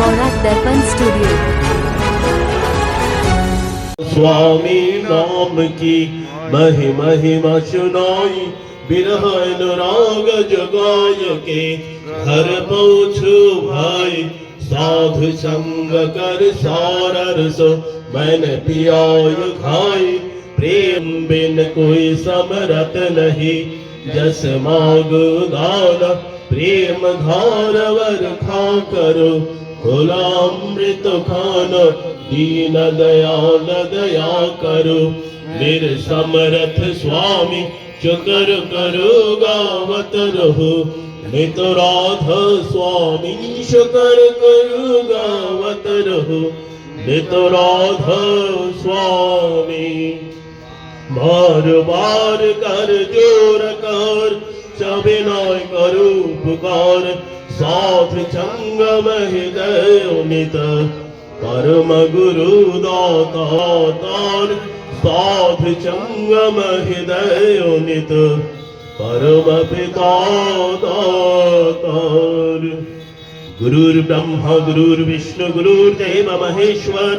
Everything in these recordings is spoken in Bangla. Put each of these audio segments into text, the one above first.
Borat Darpan Studio। स्वामी नाम की महिमा सुनाई, बिरह अनुराग जगाय के घर पहुँचो भाई। साधु संग कर सारस मैंने पियाय खाई। प्रेम बिन कोई समरत नहीं, जस माग दान प्रेम धारवर खा करो। खुलामृत खान दीन दयाल दया करो। निरसमरथ स्वामी शुक्र करो गावत रहो। नित राधा स्वामी शुक्र करो गावत रहो। नित राधा स्वामी बार बार कर जोर कर सविनय करो पुकार। साथ संगम हृदय नित परम गुरु दातार। साथ संगम हृदय नित परम पिता दातार। गुरुर्ब्रह्मा गुरुर्विष्णु गुरुर्देव महेश्वर,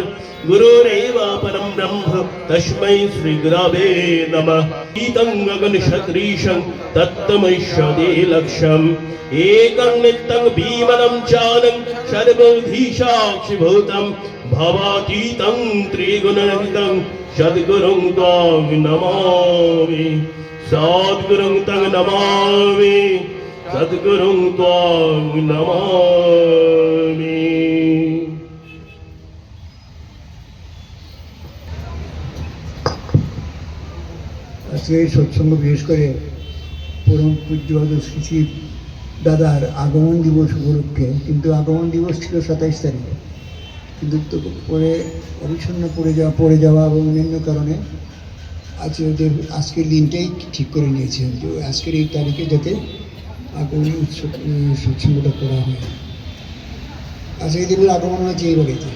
गुरुरेव परम ब्रह्म तस्मै श्री गुरवे नमः। ईतं गगन सदृशं तत्तमैषदे लक्ष्यम्, एकं नित्यं भीमनं चानं सर्वबुद्धि साक्षिभूतं। भवातीतं त्रिगुणरहितं सद्गुरुं तं नमामि। सद्गुरुं तं नमामि, सद्गुरुं तं नमामि। আজকে এই সৎসঙ্গ বিশেষ করে পরম পূজ্যবাদ শ্রী দাদার আগমন দিবস উপলক্ষে, কিন্তু আগমন দিবস ছিল 27 তারিখে, কিন্তু পরে অবিচ্ছন্ন পড়ে যাওয়া এবং অন্যান্য কারণে আজকের দিনটাই ঠিক করে নিয়েছে যে আজকের এই তারিখে যাতে আগমনী উৎসব সৎসঙ্গটা করা হয়। আচার্য দেবের আগমন হয়েছে এই বাড়িতে।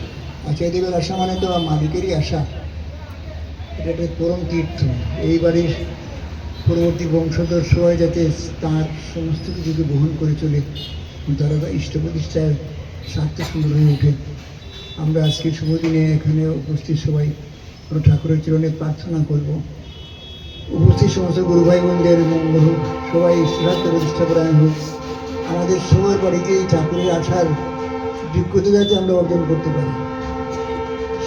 আচার্য দেবের আসা মানে তো মালিকেরই আসা, এটা একটা পরম তীর্থ। এই বাড়ির পরবর্তী বংশধর সবাই যাতে তার সমস্ত কিছুকে বহন করে চলে, তারা ইষ্ট প্রতিষ্ঠার স্বার্থ সুন্দর হয়ে ওঠে। আমরা আজকের শুভ দিনে এখানে উপস্থিত সবাই ঠাকুরের চরণে প্রার্থনা করব, উপস্থিত সমস্ত গুরু ভাই বোনদের মঙ্গল হোক, সবাই শ্রাদ্ধ প্রতিষ্ঠা পরায়ণ হোক। আমাদের সবার বাড়িতে এই ঠাকুরের আসার যোগ্যতা যাতে আমরা অর্জন করতে পারি।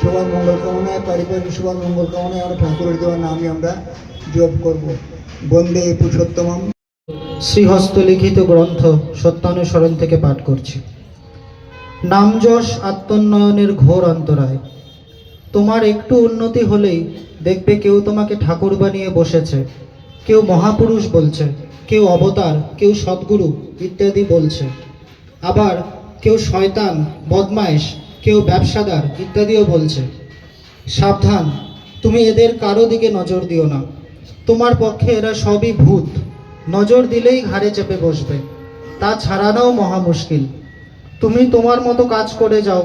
সবার মঙ্গল কামনায়, পারিবারিক সবার মঙ্গল কামনায় আমরা ঠাকুরের দেওয়ার নামে আমরা জপ করব। বন্দে পুরুষোত্তমম। শ্রীহস্ত লিখিত গ্রন্থ সত্যানুসরণ থেকে পাঠ করছি। নাম যশ আত্মোন্নয়নের ঘোর অন্তরায়। তোমার একটু উন্নতি হলেই দেখবে কেউ তোমাকে ঠাকুর বানিয়ে বসেছে, কেউ মহাপুরুষ বলছে, কেউ অবতার, কেউ সদ্গুরু ইত্যাদি বলছে। আবার কেউ শয়তান, বদমাইশ, কেউ ব্যবসাদার ইত্যাদিও বলছে। সাবধান, তুমি এদের কারো দিকে নজর দিও না। তোমার পক্ষে এরা সবই ভূত, নজর দিলেই ঘাড়ে চেপে বসবে, তা ছাড়ানোও মহা মুশকিল। তুমি তোমার মতো কাজ করে যাও,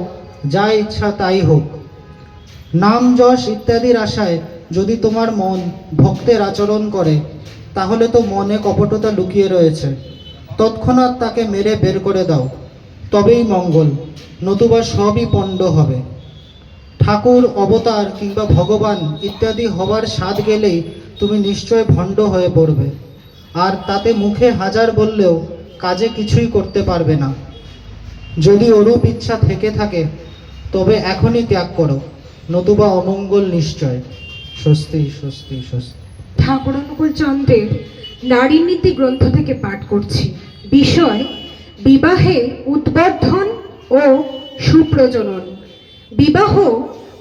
যা ইচ্ছা তাই হোক। নাম যশ ইত্যাদির আশায় যদি তোমার মন ভক্তের আচরণ করে, তাহলে তো মনে কপটতা লুকিয়ে রয়েছে। তৎক্ষণাৎ তাকে মেরে বের করে দাও, তবেই মঙ্গল, নতুবা সবই পণ্ড হবে। ঠাকুর, অবতার কিংবা ভগবান ইত্যাদি হবার স্বাদ গেলেই তুমি নিশ্চয় ভণ্ড হয়ে পড়বে, আর তাতে মুখে হাজার বললেও কাজে কিছুই করতে পারবে না। যদি ওরূপ ইচ্ছা থেকে থাকে তবে এখনই ত্যাগ করো, নতুবা অমঙ্গল নিশ্চয়। স্বস্তি স্বস্তি স্বস্তি। ঠাকুর অনুকূল চন্দ্রের নারী নীতি গ্রন্থ থেকে পাঠ করছি। বিষয় বিবাহে উদ্বর্ধন ও সুপ্রজনন। বিবাহ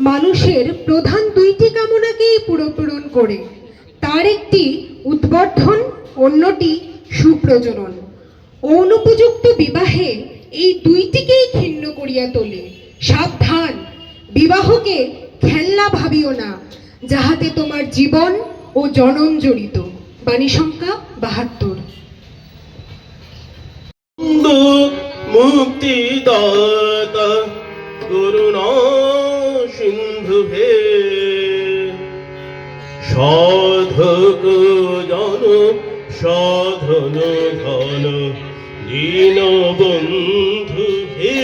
মানুষের প্রধান দুইটি কামনাকেই পূরণ করে, তার একটি উদ্বর্ধন, অন্যটি সুপ্রজনন। অনুপযুক্ত বিবাহে এই দুইটিকেই ক্ষীণ করিয়া তোলে। সাবধান, বিবাহকে খেলনা ভাবিও না, যাহাতে তোমার জীবন ও জনন জড়িত। বাণী সংখ্যা 72। মুক্তি দাতা করুণা সিন্ধু হে, সাধক জন সাধন ধন দীন বন্ধু হে।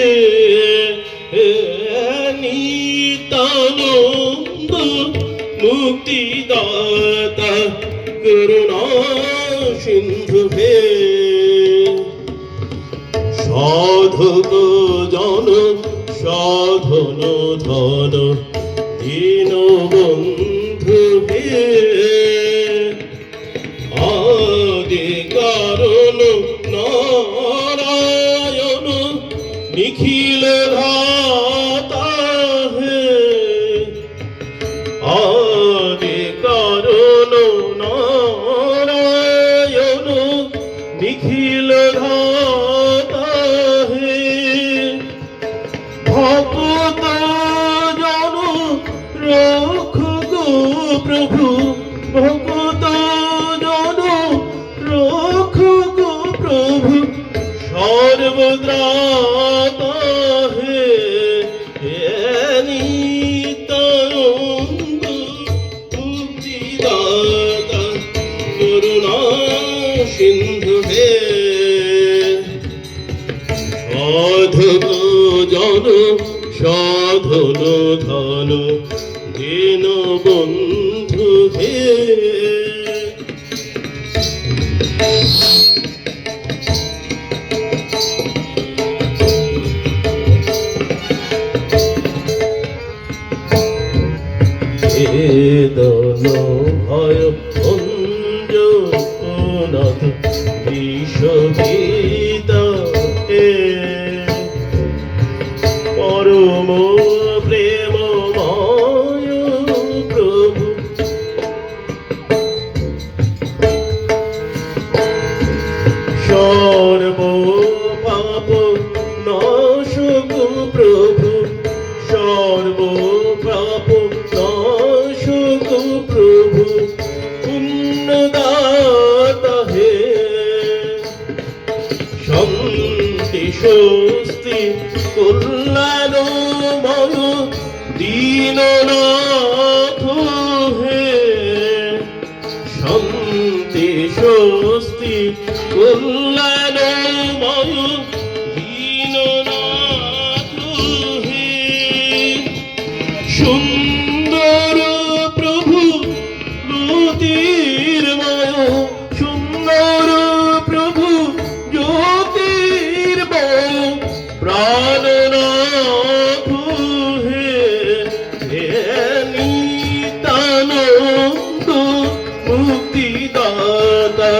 সাধক জন সাধন ধন দীন বন্ধু হে আদি কারণ নারায়ণ নিখিল ধাতা হে আদি কারণ নারায়ণ নিখিল ধাতা হে ভক্ত জন রক্ষক প্রভু ভক্ত জন রক্ষক প্রভু সর্বত্রাতা হে নিত্যানন্দ মুক্তিদাতা করুণা সিন্ধু হে সাধক জন সাধন ধন দীন বন্ধু হে বেদন ভয় অঞ্জনাথ বিশ্বগীতা হে পরম প্রেমময় প্রভু সর্ব পাপ নাশক প্রভু সর্ব পাপ নাশক প্রভু পুণ্যদাতা হে শান্তি স্বস্তি কল্যাণময় দীননাথ হে শান্তি স্বস্তি কল্যাণময় দীননাথ হে সুন্দর প্রভু জ্যোতির্ময় সুন্দর প্রভু জ্যোতির্ময় প্রাণনাথ হে নিত্যানন্দ মুক্তিদাতা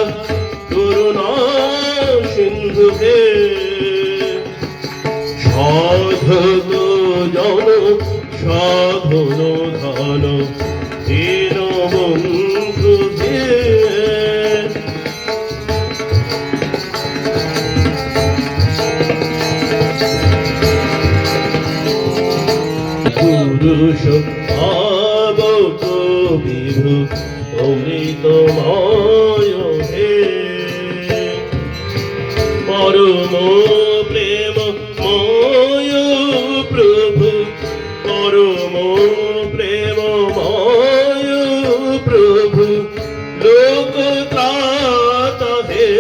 করুণা সিন্ধু হে সাধক জন সাধন ধন দীন বন্ধু হে পুরুষ ভাবক বিভু অমৃতময় হে পরম প্রেমময় প্রভু পরম প্রেমময় প্রভু লোকত্রাতা হে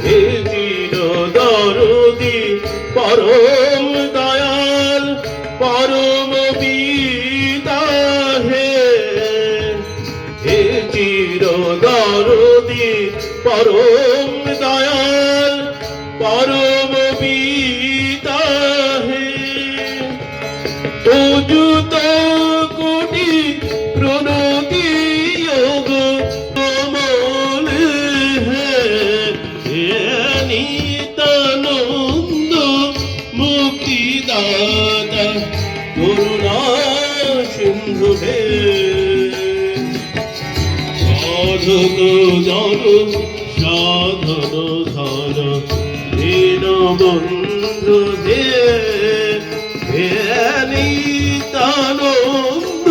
হে চির দরদি পরম দয়াল পরম পিতা হে হে চির দরদি পরম দয়াল পরম পিতা হে অযুত কোটি প্রণতি যোগ কমল হে নিত্যানন্দ মুক্তিদাতা করুণা সিন্ধু হে সাধক জন সাধন ধন দীন বন্ধু হে নিত্যানন্দ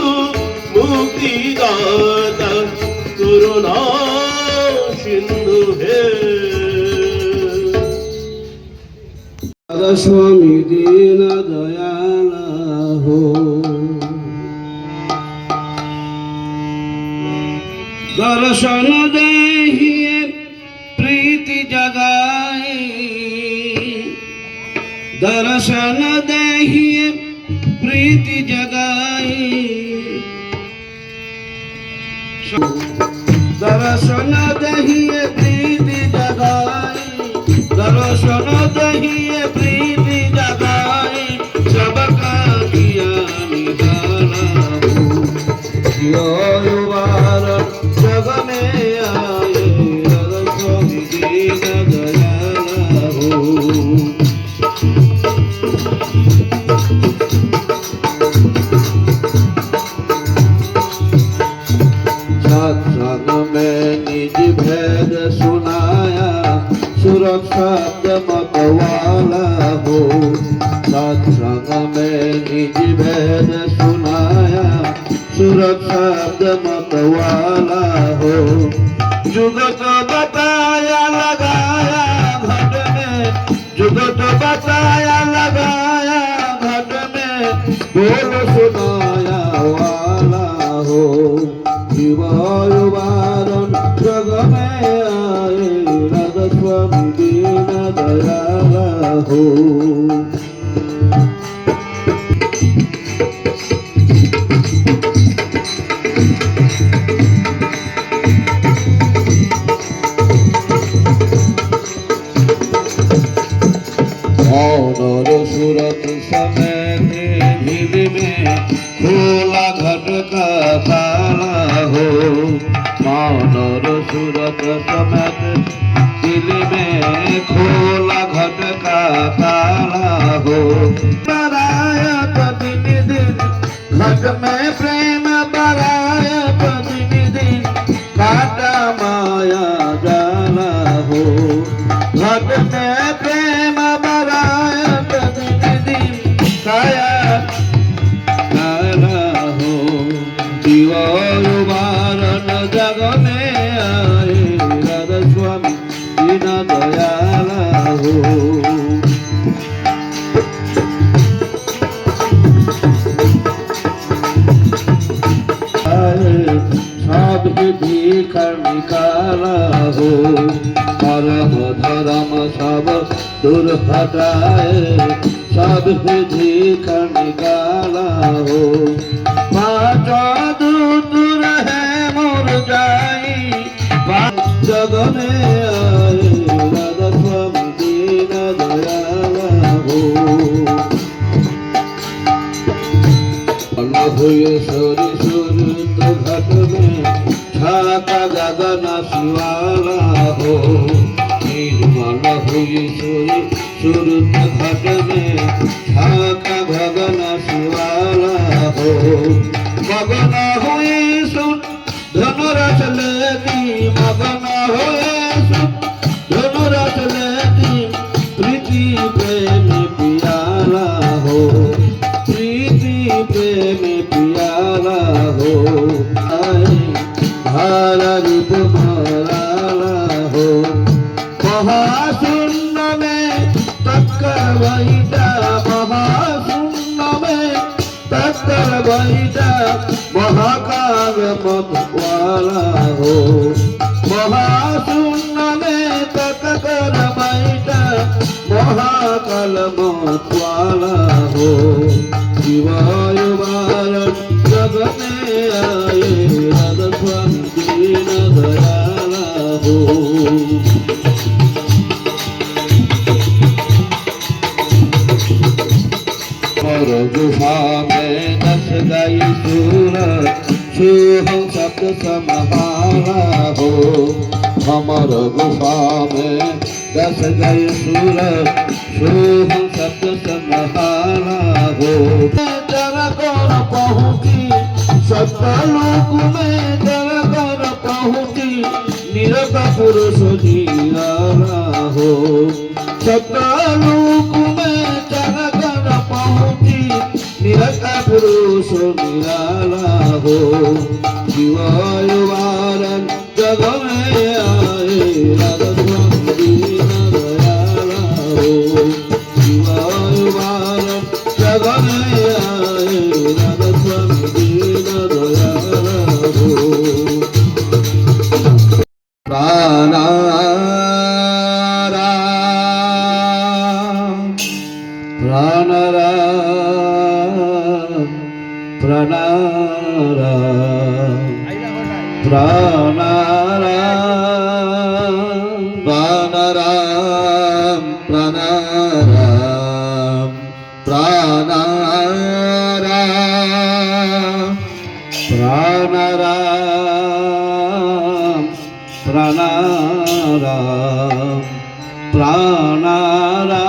মুক্তিদাতা করুণা সিন্ধু হে স্বামী দীন দয়াল হো দর্শন দেহিয়ে প্রীতি জগায়ে दर्शन देहिए प्रीति जगाए दर्शन देहिए प्रीति जगाए सूरत शब्द मतवाला हो, सत्संग में निज भेद सुनाया, सूरत शब्द मतवाला हो। जुगत बताया लगाया घट में, जुगत बताया लगाया घट में, बोल सुनाया वाला हो। शिवायुवारण जग में आए, राधा स्वामी दीन दयाला हो। और सूरत समेत दिल में खोला घट का ताला हो, मानर सूरत समेत दिल में खोला घट का ताला हो। बरायत दिन दिन घट में प्रेम बरायत दिन दिन, काटा माया जाला हो। घट में प्रेम बरायत दिन दिन, काया जाला हो। शिवायुवारण जग में आए, राधा स्वामी दीन दयाला हो। सब भीख निकाला हो, परम धर्म सब दूर हटाए, सब भीख निकाला हो। पाँच दूर है मोर जाई, जग में आए, राधा स्वामी दीन दयाला हो। हुए सोरी सूरत घट में, छाका गगन शिवाला हो। निर्मल हुई सोरी सूरत घट में, छाका गगन शिवाला हो। मगन हुई सुन धनुरथ लेती, मगन हुए सुन धनुरथ लेती, प्रीति प्रेम पियाला हो। प्रीति प्रेम पियाला हो, धारा रूप माला हो। महाशून्य में टक्कर बैठा, महाशून्य में टक्कर बैठा, महाकाव्य मत वाला हो। महाशून्य में टक्कर बैठा, महाकाल मत वाला हो। शिवायुवारण जग में आए, राधा स्वामी दीन दयाला हो। और गुफा में दस गई सूरत, सोहम शब्द समहाला हो। हमर गुफा में दस गई सूरत, सोहम शब्द समहाला हो। जरा कर पहुँची सत्तालोक में, जरा कर पहुँची निरत पुरुष निराला हो। सत्तालोक में जरा कर पहुँची निरत पुरुष निराला हो। शिवायुवारण जग में आए, राधा स्वामी दीन दयाला हो। शिवायुवारण जग में आए, राधा स्वामी दीन दयाला हो। प्राणाराम प्राणाराम प्राणाराम प्राणाराम प्राणाराम प्राणाराम प्राणाराम प्राणाराम प्राणाराम प्राणाराम।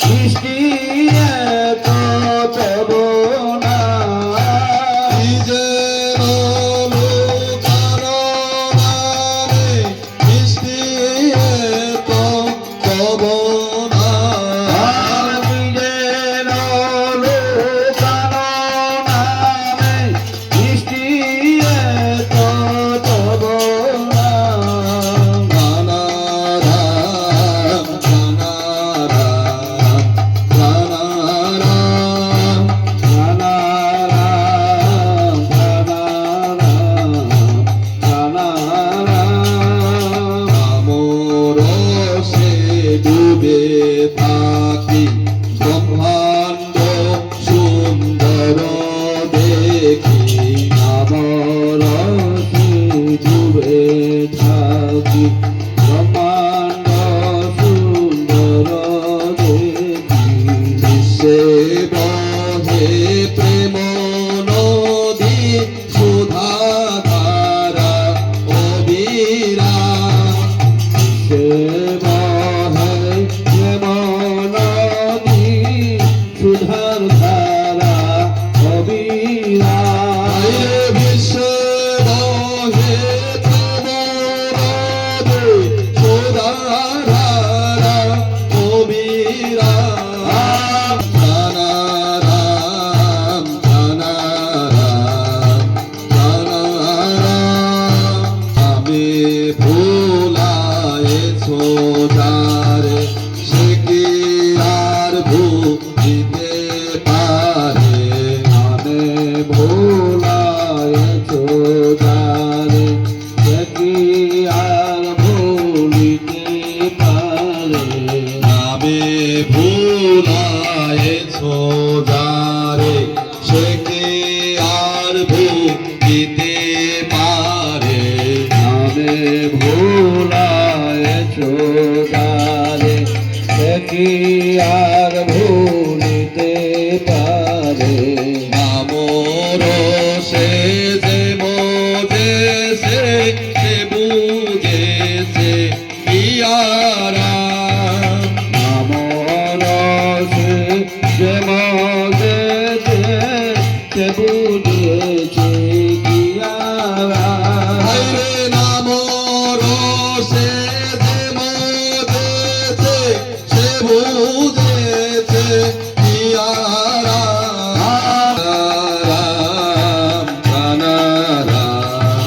সৃষ্টি এত তব না প্রেম নদী সুধাধারা অবিরা সে বহে প্রেম নদী সুধার ধারা অবিরা বিশ্ব বহে প্রেম নদী সুধার ধারা অবিরা প্রাণারাম প্রাণারাম প্রাণারাম আমি ভুলায়েছো যারে সে কি আর ভুলিতে পারে আমি ভুলায়েছো যারে সে কি আর ভুলিতে পারে আমি ভুলায়েছো যারে সে কি আর ভুলিতে পারে আমি ভুলায়েছো যারে সে কি আর ভুলিতে পারে আমর সে যে বোঝেছে সে বুঝেছে ইয়ারা আমর সে যে বোঝেছে সে বুঝেছে ইয়ারা নাম রসে যে বোঝেছে সে বুঝেছে ইয়ারা রাম প্রাণারাম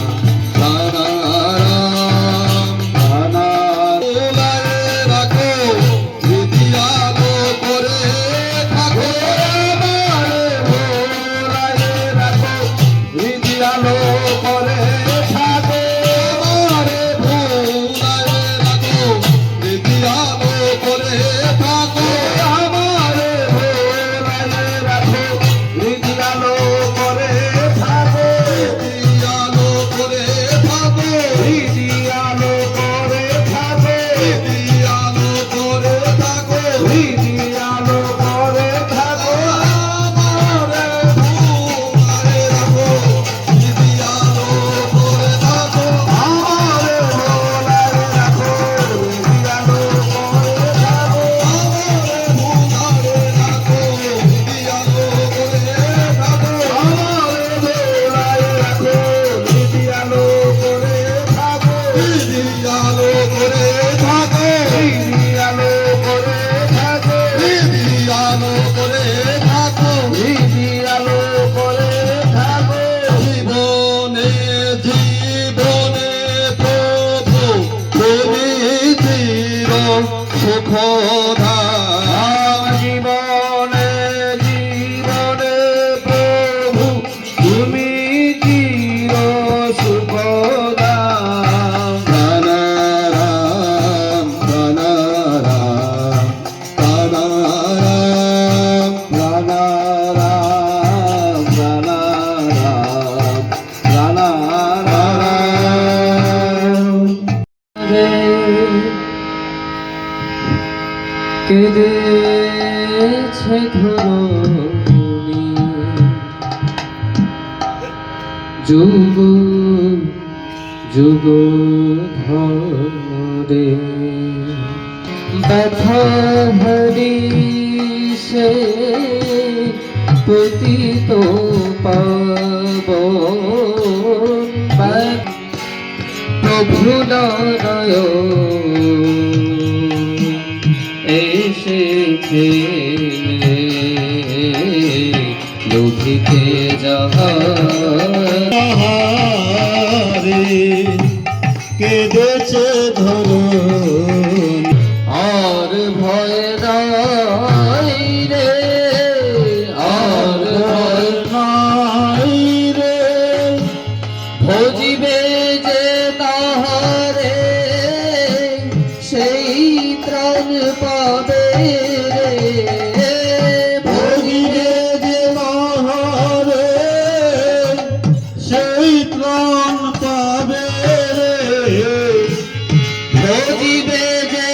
প্রাণারাম প্রাণারাম রাখো হৃদি আলো করে থাকো আমারে ভোলায় রাখো হৃদি আলো করে থাকো আমারে ভোলায় রাখো হৃদি আলো করে থাকো আমারে ভোলায় রাখো হৃদি আলো করে থাকো হৃদি আলো করে থাকো হৃদি আলো করে থাকো হৃদি আলো করে থাকো হৃদি আলো করে থাকো আমারে ভোলায় রাখো হৃদি আলো করে থাকো আমারে ভোলায় রাখো হৃদি আলো করে থাকো আমারে ভোলায় রাখো হৃদি আলো করে থাকো আমারে ভোলায় রাখো হৃদি আলো করে থাকো হৃদি আলো করে থাকো হৃদি আলো করে থাকো হৃদি আলো করে থাকো হৃদি আলো করে থাকো জীবনে জীবনে প্রভু তুমি চির সুখধাম জীবনে জীবনে প্রভু তুমি চির সুখধাম প্রাণারাম প্রাণারাম প্রাণারাম প্রাণারাম প্রাণারাম প্রাণারাম কেঁদেছে ধরণী যুগ যুগ ধরে ব্যথা হরি সে পতিত পাবন প্রভু নারায়ণ এসেছে লোভিতে যাহারে কেঁদেছে ধরুন আর ভয় নাই রে আর ভয় নাই রে ভজিবে যে তাহারে সেই ত্রাণ পাবে রে ভোগিবে যে মহারে সেই ত্রাণ পাবে রে ভজিবে যে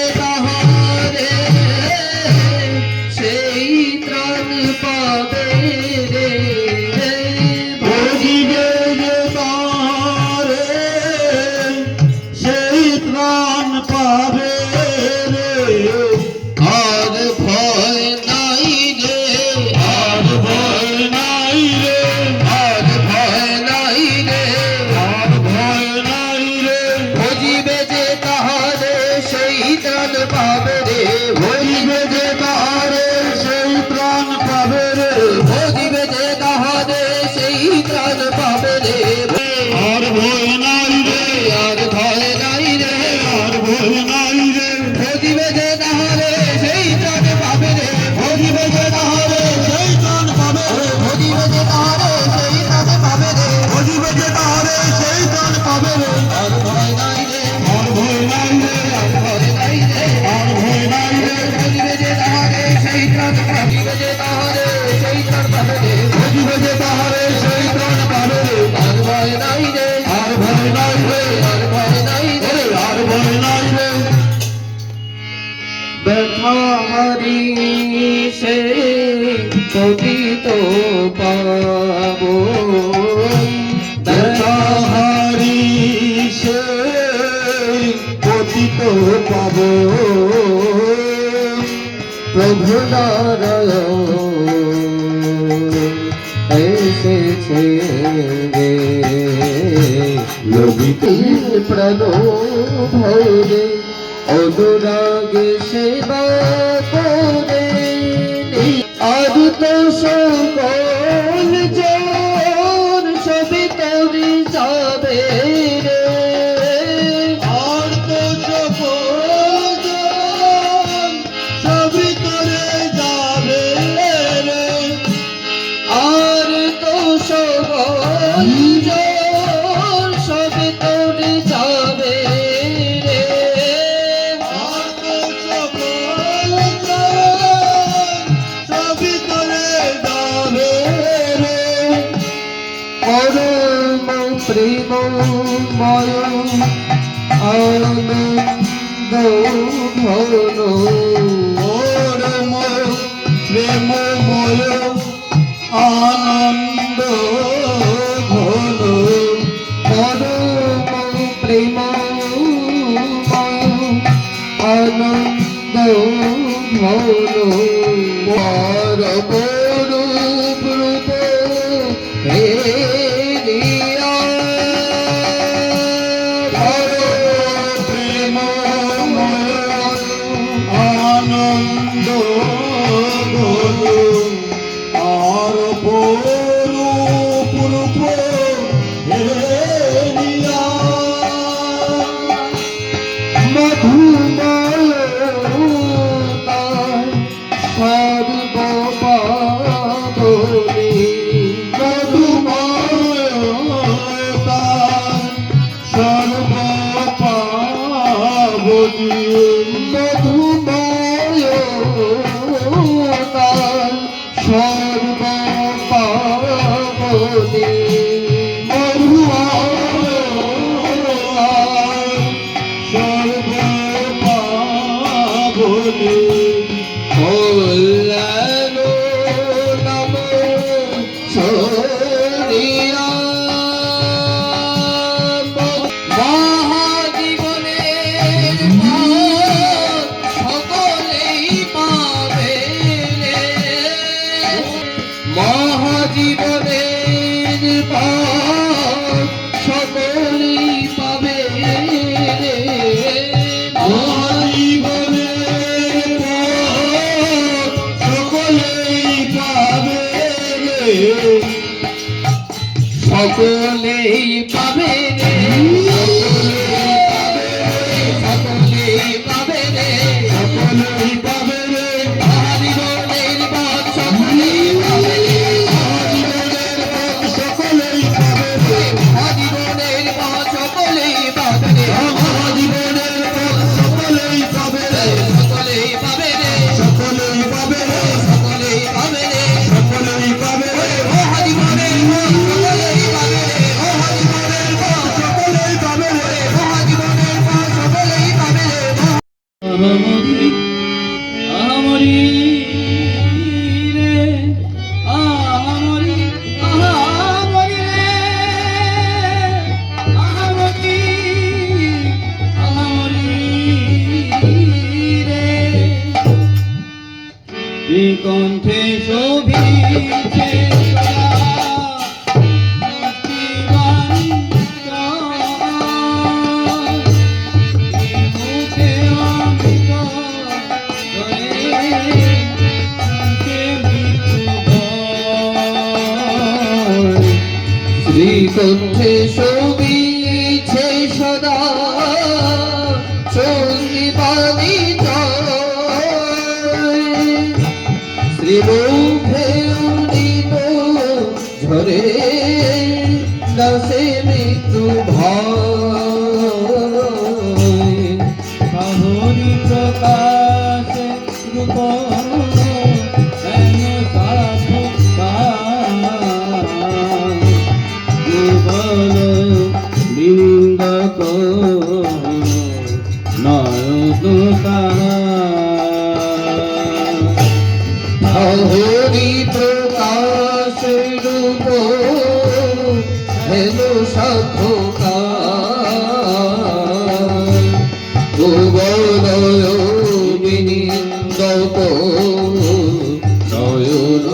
আর ভয় নাই রে, আর ভয় নাই রে, আর ভয় নাই রে, ভজিবে যে তাহারে সেই প্রাণ পাবে রে, ভজিবে যে তাহারে সেই প্রাণ পাবে রে, ভজিবে যে তাহারে সেই প্রাণ পাবে রে, ভজিবে যে তাহারে সেই প্রাণ পাবে রে। আর ভয় নাই রে, আর ভয় নাই রে, আর ভয় নাই রে, আর ভয় নাই রে, ভজিবে যে তাহারে সেই প্রাণ পাবে যে তাহারে সেই প্রাণ পাবে রে, ভজিবে যে তাহারে সেই প্রাণ পাবে রে। আর ভয় নাই রে, আর ভয় নাই রে, আর ভয় নাই রে, আর ভয় নাই রে, ব্যথা হারি সে পতিত পাবো, ব্যথা হারি সেই পতিত পাব। প্রভু নারায়ণ এসেছে রে, লবিতে প্রাণ ভরে অনুরাগে সেবা করে, আর তো সকল জন সবই তরি যাবে রে, আর তো সকল জন সবই করে যাবে রে, আর তো সকল জন সবই তরি যাবে রে, আর তো সকল জন সবই করে যাবে রে। পরম প্রেমময় আনন্দ ঘন, পরম প্রেমময় আনন্দ ঘন, পরম প্রেমময় আনন্দ ঘন, পরম রূপ রূপ হেরিয়া, প্রেমময় আনন্দ ঘন, আর পরূপ রূপ হেরিয়া, মধুময় সর্বপাবনী, মধুময় তার সর্বপাবনী, মধুময় সর্বপাবনী, সর্বপাবনী, কল্যাণ নাম সরিয়া, মহাজীবনের সকলেই পাবে রে, মহাজীবনের সকলেই পাবে রে, মহাজীবনের পথ সকলেই পাবে রে, সকলেই পাবে রে, সকলেই পাবে রে, সকলেই পাবে রে, মহাজীবনের পথ সকলেই পাবে রে, সকলেই পাবে রে, মহাজীবনের পথ সকলেই পাবে রে, মহাজীবনের পথ সকলেই পাবে রে, সকলেই পাবে রে, সকলেই পাবে রে, সকলেই পাবে রে, সকলেই পাবে রে, মহাজীবনের পথ সকলেই পাবে রে, মহাজীবনের পথ সকলেই পাবে রে, কণ্ঠে শোভিছে সদা সঙ্গীবাণী শ্রীমুখে উদিত ঝরে দাসে মৃত্যু ভয় হরি প্রকাশ রূপ দুর্বল বৃন্দক হরি প্রকাশ রূপ হেলো সাধকা ভুবনয় বিনিন্দক নয়ন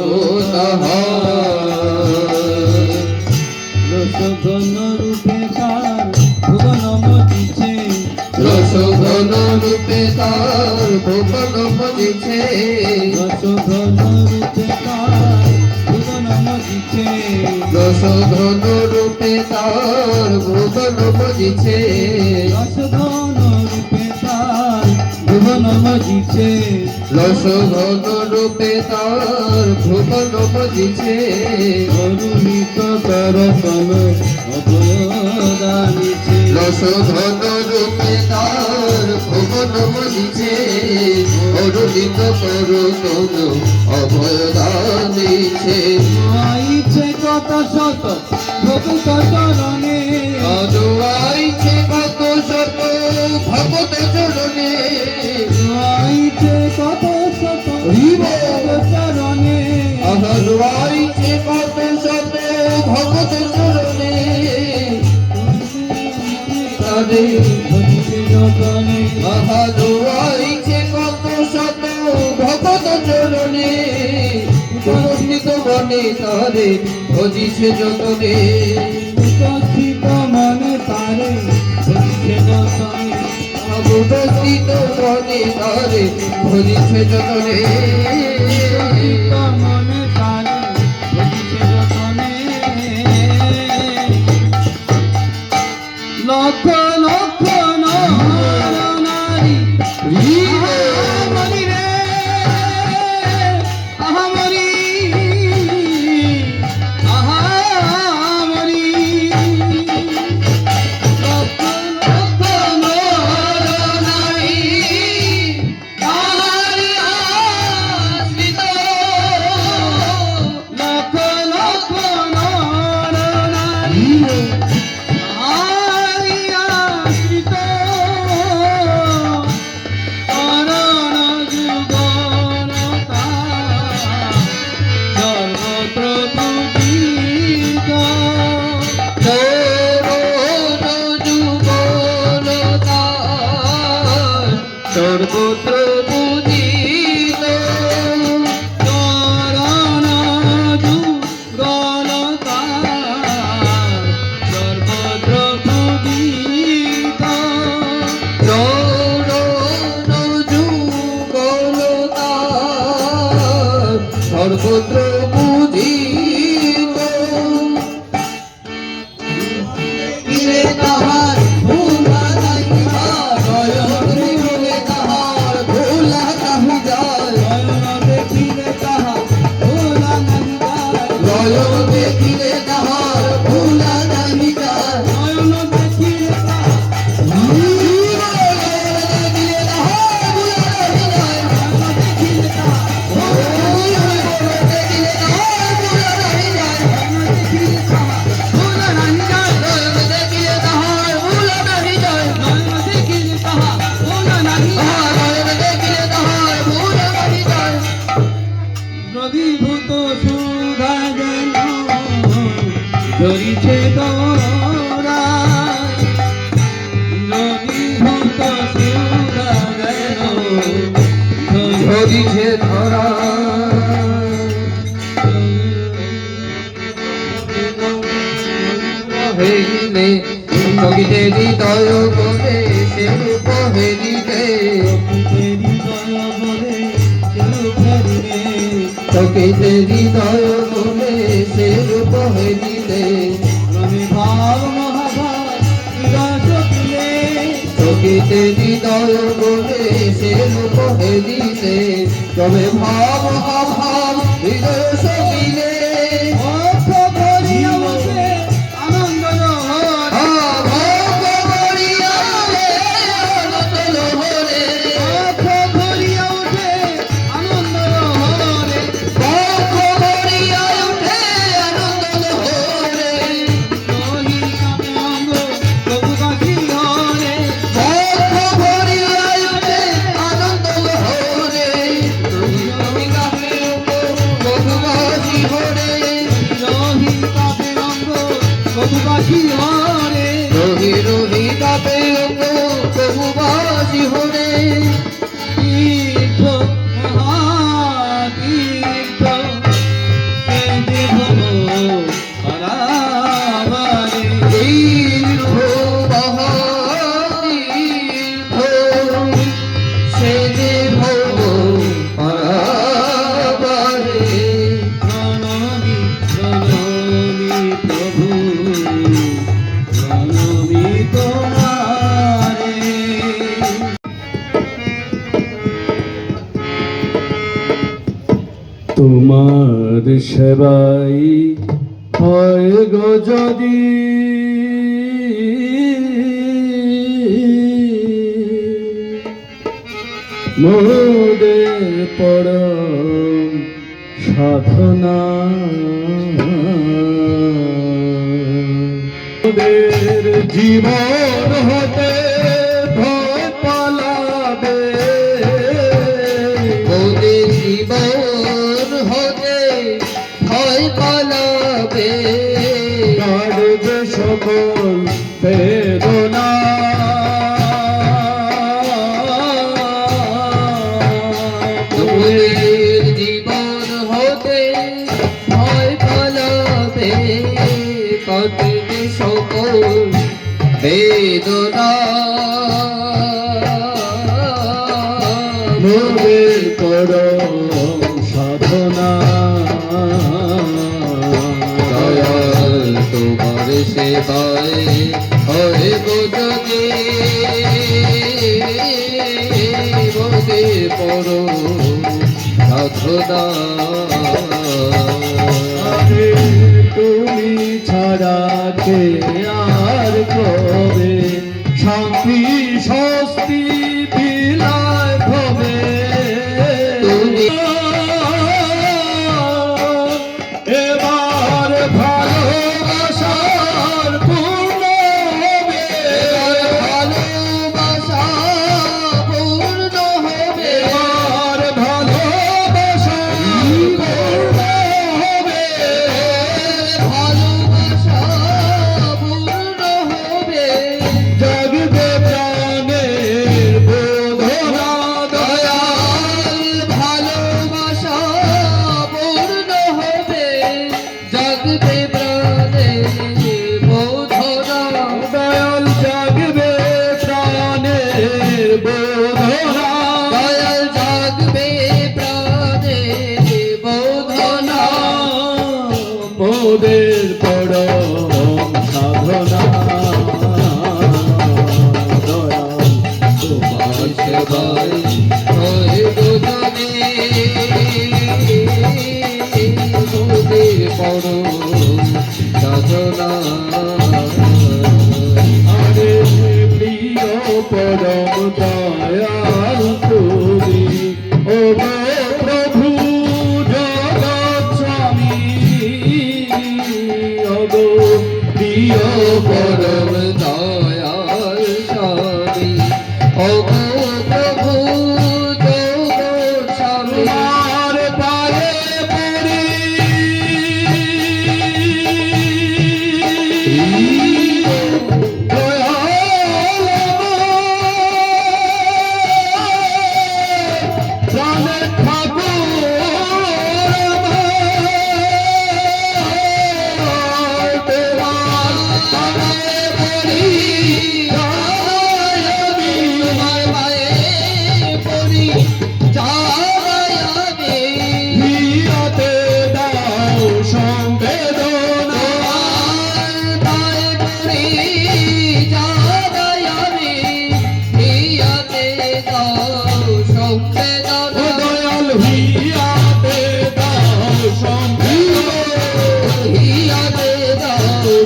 তাহার রসঘন রূপে তার ভুবন মজিছে রসঘন রূপে তার ভুবন মজিছে রসঘন রূপে তার ভুবন মজিছে রসঘন রূপে তার ভুবন মজিছে রসঘন রূপে তার ভুবন মজিছে রসঘন রূপে তার ভুবন মজিছে অরুণিত করতল অভয়দানিছে রসঘন রূপে তার ভুবন মজিছে অরুণিত করতল অভয়দানিছে আইছে কত শত ভক্ত চরণে আইছে কত শত ভগত চরণে আইছে কত শত ভক্ত চরণে আইছে কত শত ভগত চরণে তারে ভক্তি যতনে আইছে কত শত ভগত চরণে উপস্থিত বনে তারে ভজিছে যতনে উপস্থিত মনে তারে ভজিছে যতনে উপস্থিত বনে তারে ভজিছে যতনে উপস্থিত মনে তারে ভজিছে যতনে লক্ষ লক্ষ নর নারী আহামরি রে আহামরি আহামরি লক্ষ লক্ষ নর নারী তাহারি আশ্রিত লক্ষ লক্ষ নর নারী তাহারি আশ্রিত করণ যুগলতা সর্বত্র পূজিত সর্বত্র পূজিত করণ যুগলতা সর্বত্র পূজিত সর্বত্র পূজিত গিরে তাহার ভোলা নাই নয়নে গিরে তাহার ভোলা কাহু যায় নয়ন দেখিলে তাহা ভোলা নাহি যায় নয়ন দেখিলে তাহার ভোলা নাই যায় নয়ন দেখিলে তাহা দ্রবীভূত সুধা যেন ধরিছে তোরা দ্রবীভূত সুধা যেন ধরিছে ধরা হেরিলে সঙ্গীতে হৃদয় বলে সে রূপ হেরিলে সঙ্গীতে হৃদয় বলে সে রূপ হেরিলে দেখিতে হৃদয় বলে সে রূপ হেলিতে তবে ভাব অভাব হৃদয় সবিলে আনন্দ রোহি রোহি কাপে অঙ্গ বহুবাসী হরে তীর্থ মহাতীর্থ সে যে ভব পারাবারে তোমার সেবাই হয় গো যদি মোদের পরম সাধনা মোদের জীবন হতে ভয় পালাবে ওদের জীবন হতে ভয় পালাবে কাটবে সকল বেদনা ওদের জীবন হতে ভয় পালাবে কাটবে সকল বেদনা মোদের পরম সাধনা দয়াল তোমার সেবায় হয় বোঝে বোঝে পর সাধনা আরে তুমি ছাড়া কে আর কবে শান্তি স্বস্তি বিলায় ভবে তুমি এবার ভালোবাসার পূর্ণ হবে ভালোবাসা পূর্ণ হবে এবার ভালোবাসা পূর্ণ হবে ভালোবাসা পূর্ণ হবে জাগবে প্রাণের বোধনা দয়াল ভালোবাসা পূর্ণ হবে জাগবে প্রাণে বোধনা দয়াল জাগবে প্রাণের বোধনা দয়াল জাগবে প্রাণে বোধনা মোদের পরম সাধনা দয়াল তোমার সেবাই হয় বোধনে মোদের পর সাধনা আরে প্রিয় পরম দয়াল তুমি ও গো প্রভু জগৎ স্বামী ও গো প্রিয় পরম পরম দয়াল স্বামী ও গো প্রভু জগৎ স্বামী তোমার পায়ে পড়ি প্রাণের ঠাকুর তোমার পায়ে পড়ি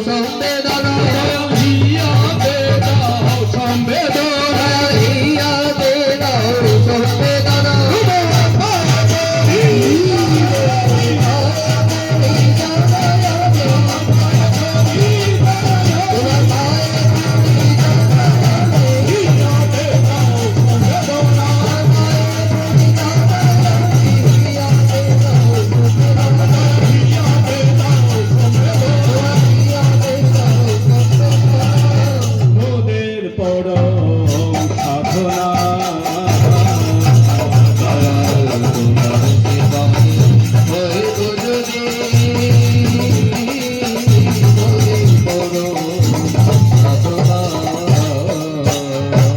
সংবেদনা হিয়াতে দাও সম্বেদনা হিয়াতে দাও সংবেদনা মোদের পরম সাধনা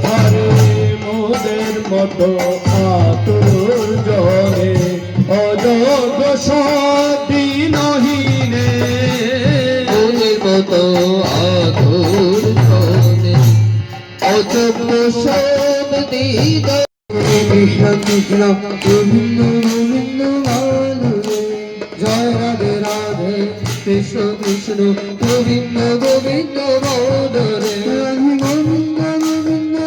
হরে মোদের মতো আতুর জনে অযোগ্য সদিনহীনে মতো আধুর ধনে অযোগ্য সোম দিদ কৃষ্ণ কৃষ্ণ গোবিন্দ গোবিন্দ মাধুরে জয় রাধে রাধে কৃষ্ণ কৃষ্ণ গোবিন্দ গোবিন্দ মাধুরে গোবিন্দ গোবিন্দ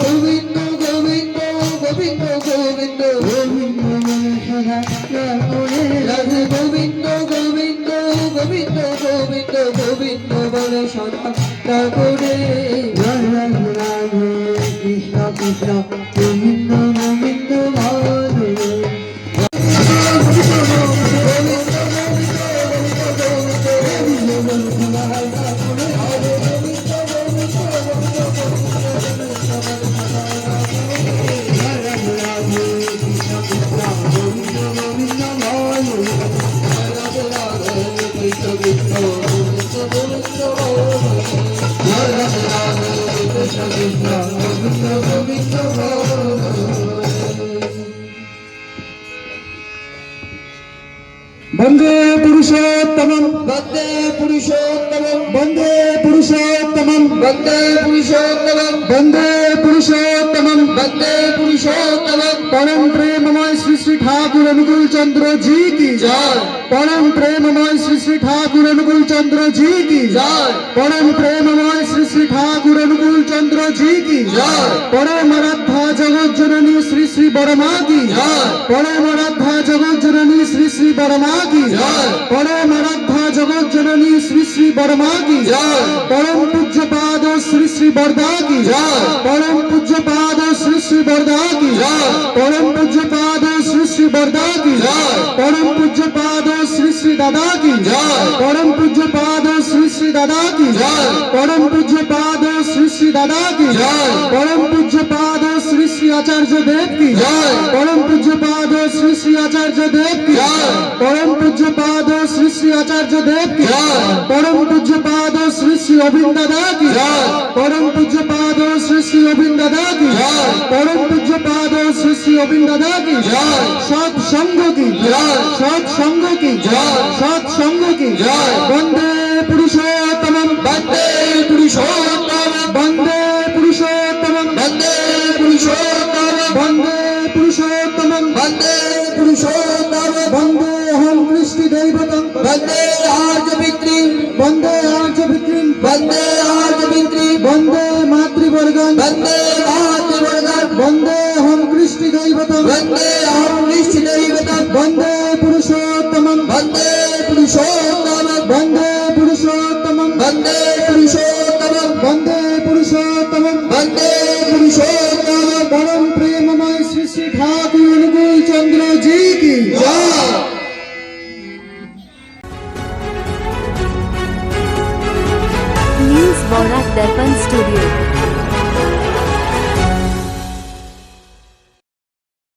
গোবিন্দ গোবিন্দ গোবিন্দ গোবিন্দ গোবিন্দ গোবিন্দ রাধে গোবিন্দ গোবিন্দ গোবিন্দ গোবিন্দ গোবিন্দ বলে সদা ঠাকুরে রাধে রাধে কৃষ্ণ কৃষ্ণ গোবিন্দ গোবিন্দ মাধুরে বন্দে পুরুষোত্তমম বন্দে পুরুষোত্তমম বন্দে পুরুষোত্তমম বন্দে পুরুষোত্তমম বন্দে পুরুষোত্তমম বন্দে পুরুষোত্তমম परम प्रेममय श्री श्री ठाकुर अनुकूल चंद्र जी की जय परम प्रेममय श्री श्री ठाकुर अनुकूल चंद्र जी की जय परम प्रेममय श्री श्री ठाकुर अनुकूल चंद्र जी की जय परम आराध्या जगत जननी श्री श्री बरमा की जय परम आराध्या जगत जननी श्री श्री बरमा की जय परम आराध्या जगत जननी श्री श्री बरमा की जय परम पूज्य पाद श्री श्री बरदा की जय परम पूज्य पाद श्री श्री बरदा की जय परम पूज्य पाद श्री श्री बरदा की जय परम पूज्य पाद श्री श्री दादा की जय परम पूज्य पाद श्री श्री दादा की जय परम पूज्य पाद श्री श्री दादा की जय परम पूज्य पाद श्री श्री आचार्य देव की जय परम पूज्य पाद श्री श्री आचार्य देव की जय परम पूज्य पाद श्री श्री आचार्य देव की जय परम पूज्य पाद श्री श्री अरविंद दादा की जय परम पूज्य पाद श्री श्री अरविंद दादा की जय परम पूज्य पाद श्री श्री अरविंद दादा की जय सत संग की जय सत संग की जय सत संग की जय वंदे पुरुषोत्तमम वन्दे पुरुषोत्तमं वंदे पुरुषोत्तमम वन्दे पुरुषोत्तमं वंदे पुरुषोत्तमम वन्दे पुरुषोत्तमं वंदे हम कृष्टि दैवतम वन्दे आर्यपितृ वंदे आर्य विक्रीम वन्दे आर्यपितृ वंदे मातृवर्गन वन्दे मातृवर्गं वंदे हम कृष्टि दैवतम वन्दे अहं निश्चिदैवतं वंदे पुरुषोत्तमम वन्दे पुरुषोत्तमं वंदे पुरुषोत्तमम वन्दे पुरुषोत्तमं वंदे पुरुषोत्तमम वन्दे पुरुषोत्तमं परम प्रेममय श्री श्री ठाकुर अनुकूल चंद्र जी की जय